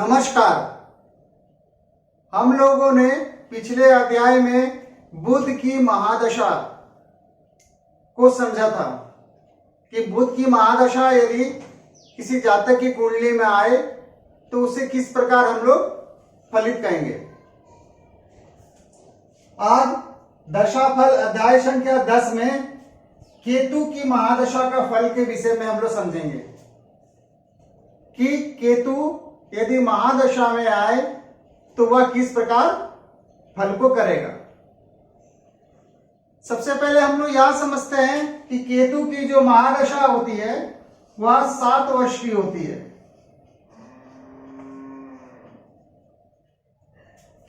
नमस्कार। हम लोगों ने पिछले अध्याय में बुध की महादशा को समझा था कि बुध की महादशा यदि किसी जातक की कुंडली में आए तो उसे किस प्रकार हम लोग फलित कहेंगे। आज दशाफल अध्याय संख्या 10 में केतु की महादशा का फल के विषय में हम लोग समझेंगे कि केतु यदि महादशा में आए तो वह किस प्रकार फल को करेगा। सबसे पहले हम लोग यह समझते हैं कि केतु की जो महादशा होती है वह 7 वर्ष की होती है।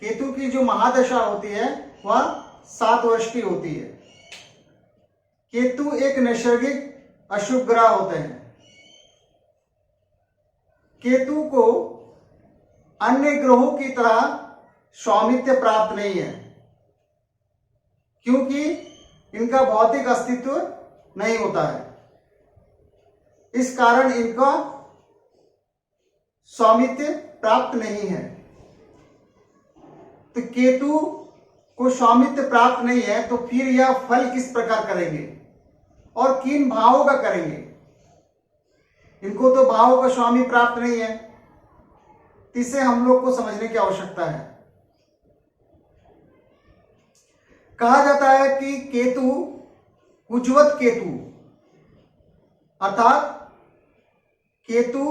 केतु की जो महादशा होती है वह 7 वर्ष की होती है। केतु एक नैसर्गिक अशुभ ग्रह होते हैं। केतु को अन्य ग्रहों की तरह स्वामित्व प्राप्त नहीं है, क्योंकि इनका भौतिक अस्तित्व नहीं होता है। इस कारण इनका स्वामित्व प्राप्त नहीं है। तो केतु को स्वामित्व प्राप्त नहीं है तो फिर यह फल किस प्रकार करेंगे और किन भावों का करेंगे। इनको तो भावों का स्वामी प्राप्त नहीं है, इसे हम लोग को समझने की आवश्यकता है। कहा जाता है कि केतु कुजवत केतु, अर्थात केतु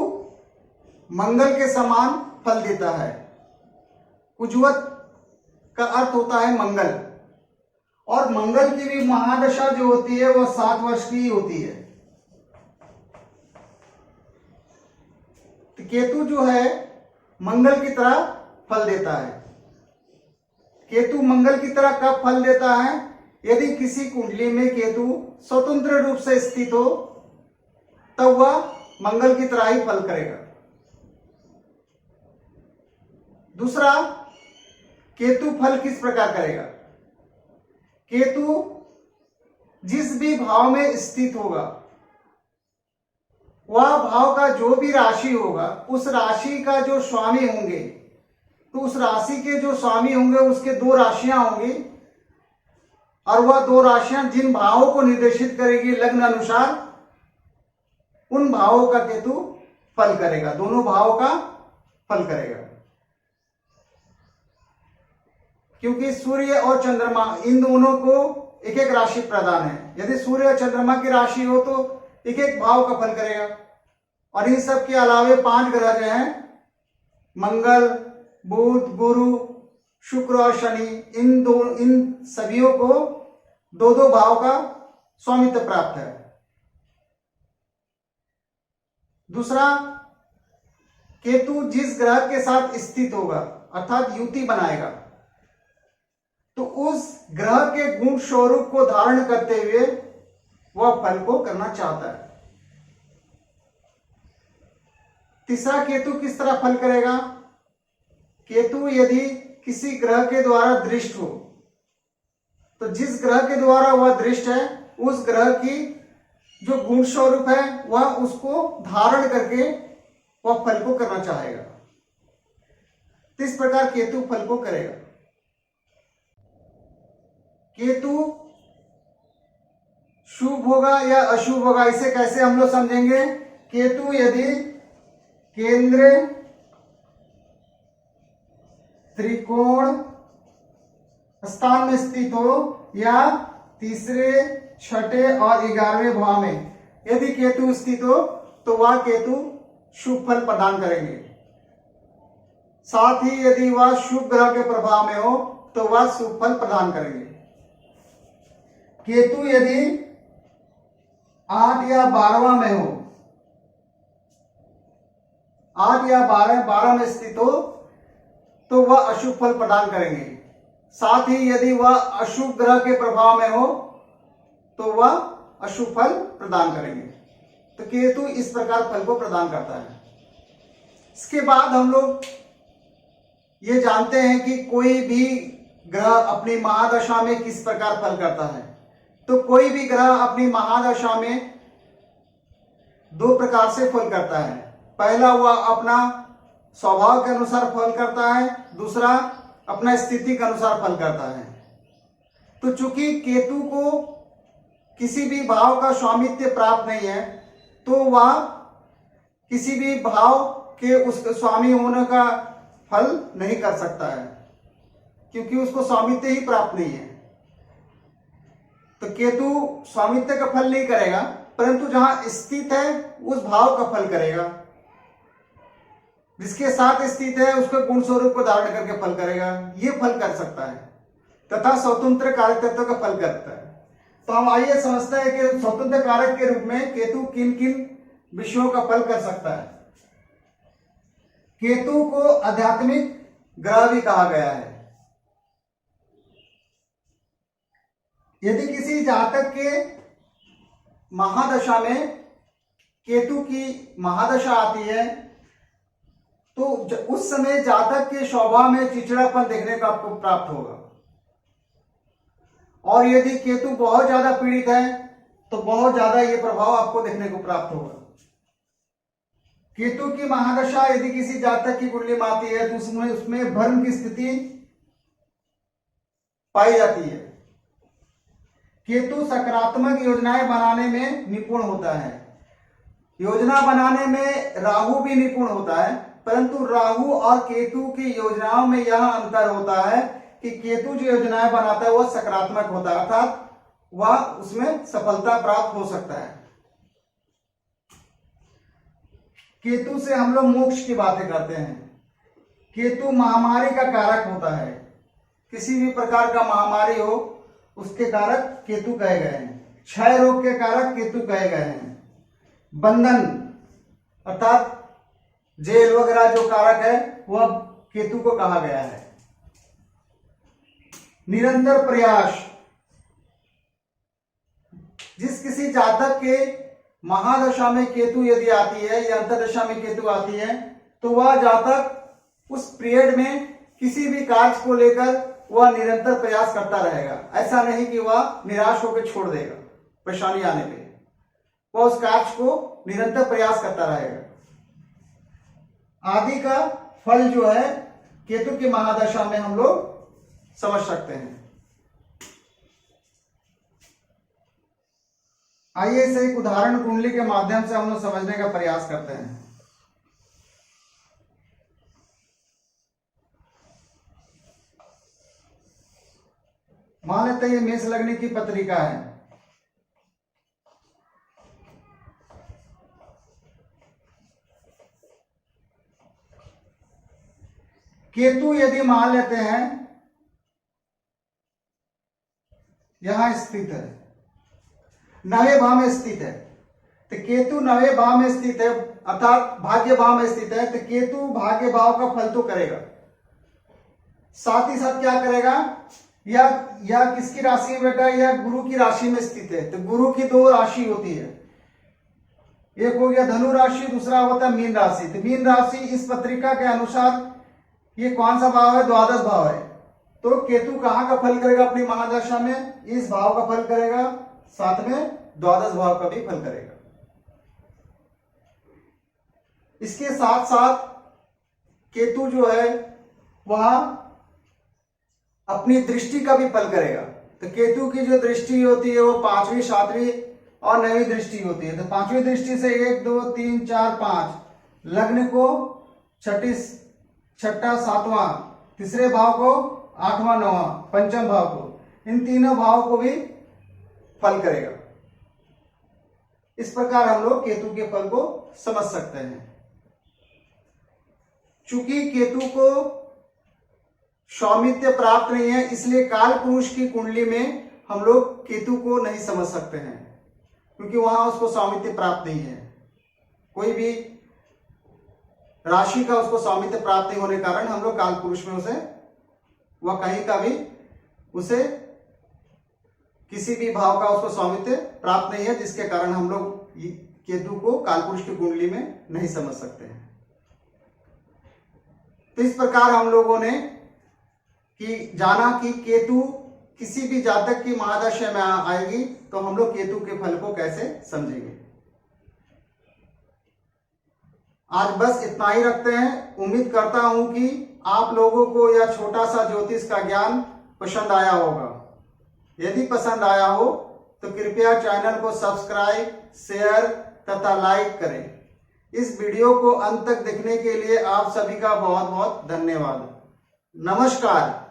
मंगल के समान फल देता है। कुजवत का अर्थ होता है मंगल, और मंगल की भी महादशा जो होती है वह 7 वर्ष की होती है। तो केतु जो है मंगल की तरह फल देता है। केतु मंगल की तरह कब फल देता है? यदि किसी कुंडली में केतु स्वतंत्र रूप से स्थित हो तब वह मंगल की तरह ही फल करेगा। दूसरा, केतु फल किस प्रकार करेगा। केतु जिस भी भाव में स्थित होगा वह भाव का जो भी राशि होगा उस राशि का जो स्वामी होंगे, तो उस राशि के जो स्वामी होंगे उसके 2 राशियां होंगी, और वह 2 राशियां जिन भावों को निर्देशित करेगी लग्न अनुसार, उन भावों का केतु फल करेगा। दोनों भावों का फल करेगा, क्योंकि सूर्य और चंद्रमा इन दोनों को एक एक राशि प्रदान है। यदि सूर्य और चंद्रमा की राशि हो तो एक एक भाव का फल करेगा। और इन सब के अलावे 5 ग्रह जो हैं, मंगल, बुध, गुरु, शुक्र और शनि, इन सभीयों को 2-2 भाव का स्वामित्व प्राप्त है। दूसरा, केतु जिस ग्रह के साथ स्थित होगा अर्थात युति बनाएगा तो उस ग्रह के गुण स्वरूप को धारण करते हुए वह फल को करना चाहता है। तीसरा, केतु किस तरह फल करेगा। केतु यदि किसी ग्रह के द्वारा दृष्ट हो तो जिस ग्रह के द्वारा वह दृष्ट है उस ग्रह की जो गुण स्वरूप है वह उसको धारण करके वह फल को करना चाहेगा। तो इस प्रकार केतु फल को करेगा। केतु शुभ होगा या अशुभ होगा, इसे कैसे हम लोग समझेंगे। केतु यदि केंद्र, त्रिकोण स्थान में स्थित हो या तीसरे, छठे और 11वें भाव में यदि केतु स्थित हो तो वह केतु शुभ फल प्रदान करेंगे। साथ ही यदि वह शुभ ग्रह के प्रभाव में हो तो वह शुभ फल प्रदान करेंगे। केतु यदि 8 या 12वां में हो, 8 या 12 में स्थित हो तो वह अशुभ फल प्रदान करेंगे। साथ ही यदि वह अशुभ ग्रह के प्रभाव में हो तो वह अशुभ फल प्रदान करेंगे। तो केतु इस प्रकार फल को प्रदान करता है। इसके बाद हम लोग ये जानते हैं कि कोई भी ग्रह अपनी महादशा में किस प्रकार फल करता है। तो कोई भी ग्रह अपनी महादशा में 2 प्रकार से फल करता है। पहला, वह अपना स्वभाव के अनुसार फल करता है, दूसरा अपना स्थिति के अनुसार फल करता है। तो चूंकि केतु को किसी भी भाव का स्वामित्व प्राप्त नहीं है, तो वह किसी भी भाव के उसके स्वामी होने का फल नहीं कर सकता है, क्योंकि उसको स्वामित्व ही प्राप्त नहीं है। तो केतु स्वामित्व का फल नहीं करेगा, परंतु जहां स्थित है उस भाव का फल करेगा। जिसके साथ स्थित है उसके गुण स्वरूप को धारण करके फल करेगा, ये फल कर सकता है, तथा स्वतंत्र कारक तत्व का फल करता है। तो हम आइए समझते हैं कि स्वतंत्र कारक के रूप में केतु किन किन विषयों का फल कर सकता है। केतु को आध्यात्मिक ग्रह भी कहा गया है। यदि किसी जातक के महादशा में केतु की महादशा आती है, तो उस समय जातक के स्वभाव में चिड़चिड़ापन देखने को आपको प्राप्त होगा। और यदि केतु बहुत ज्यादा पीड़ित है तो बहुत ज्यादा ये प्रभाव आपको देखने को प्राप्त होगा। केतु की महादशा यदि किसी जातक की कुंडली में आती है तो उसमें भ्रम की स्थिति पाई जाती है। केतु सकारात्मक योजनाएं बनाने में निपुण होता है। योजना बनाने में राहु भी निपुण होता है, परंतु राहु और केतु की योजनाओं में यह अंतर होता है कि केतु जो योजनाएं बनाता है वह सकारात्मक होता है, अर्थात वह उसमें सफलता प्राप्त हो सकता है। केतु से हम लोग मोक्ष की बातें करते हैं। केतु महामारी का कारक होता है। किसी भी प्रकार का महामारी हो उसके कारक केतु कहे गए हैं। क्षय रोग के कारक केतु कहे गए हैं। बंधन अर्थात जेल वगैरह जो कारक है वह केतु को कहा गया है। निरंतर प्रयास, जिस किसी जातक के महादशा में केतु यदि आती है या अंतरदशा में केतु आती है, तो वह जातक उस पीरियड में किसी भी कार्य को लेकर वह निरंतर प्रयास करता रहेगा। ऐसा नहीं कि वह निराश होकर छोड़ देगा परेशानी आने पे, वह उस कार्य को निरंतर प्रयास करता रहेगा। आदि का फल जो है केतु की महादशा में हम लोग समझ सकते हैं। आइए इसे एक उदाहरण कुंडली के माध्यम से हम लोग समझने का प्रयास करते हैं। मान लेते हैं ये मेष लग्न की पत्रिका है। केतु यदि मान लेते हैं यहां स्थित है, 9वें भाव में स्थित है, तो केतु 9वें भाव में स्थित है अर्थात भाग्य भाव में स्थित है, तो केतु भाग्य भाव का फल तो करेगा, साथ ही साथ क्या करेगा, या किसकी राशि में बेटा, या गुरु की राशि में स्थित है। तो गुरु की दो राशि होती है, एक हो गया धनु राशि, दूसरा होता है मीन राशि। तो मीन राशि इस पत्रिका के अनुसार ये कौन सा भाव है, द्वादश भाव है। तो केतु कहां का फल करेगा अपनी महादशा में, इस भाव का फल करेगा, साथ में द्वादश भाव का भी फल करेगा। इसके साथ साथ केतु जो है वह अपनी दृष्टि का भी फल करेगा। तो केतु की जो दृष्टि होती है वो 5वीं 7वीं और 9वीं दृष्टि होती है। तो 5वीं दृष्टि से 1 2 3 4 5 लग्न को, छठा 7वां, तीसरे भाव को 8वां 9वां, पंचम भाव को, इन तीनों भाव को भी फल करेगा। इस प्रकार हम लोग केतु के फल को समझ सकते हैं। चूंकि केतु को स्वामित्व प्राप्त नहीं है, इसलिए काल पुरुष की कुंडली में हम लोग केतु को नहीं समझ सकते हैं, क्योंकि वहां उसको स्वामित्व प्राप्त नहीं है। कोई भी राशि का उसको स्वामित्व प्राप्त नहीं होने के कारण हम लोग काल पुरुष में उसे, वह कहीं का भी उसे किसी भी भाव का उसको स्वामित्व प्राप्त नहीं है, जिसके कारण हम लोग केतु को कालपुरुष की कुंडली में नहीं समझ सकते हैं। तो इस प्रकार हम लोगों ने जाना कि केतु किसी भी जातक की महादशा में आएगी तो हम लोग केतु के फल को कैसे समझेंगे। आज बस इतना ही रखते हैं। उम्मीद करता हूं कि आप लोगों को यह छोटा सा ज्योतिष का ज्ञान पसंद आया होगा। यदि पसंद आया हो तो कृपया चैनल को सब्सक्राइब, शेयर तथा लाइक करें। इस वीडियो को अंत तक देखने के लिए आप सभी का बहुत बहुत धन्यवाद। नमस्कार।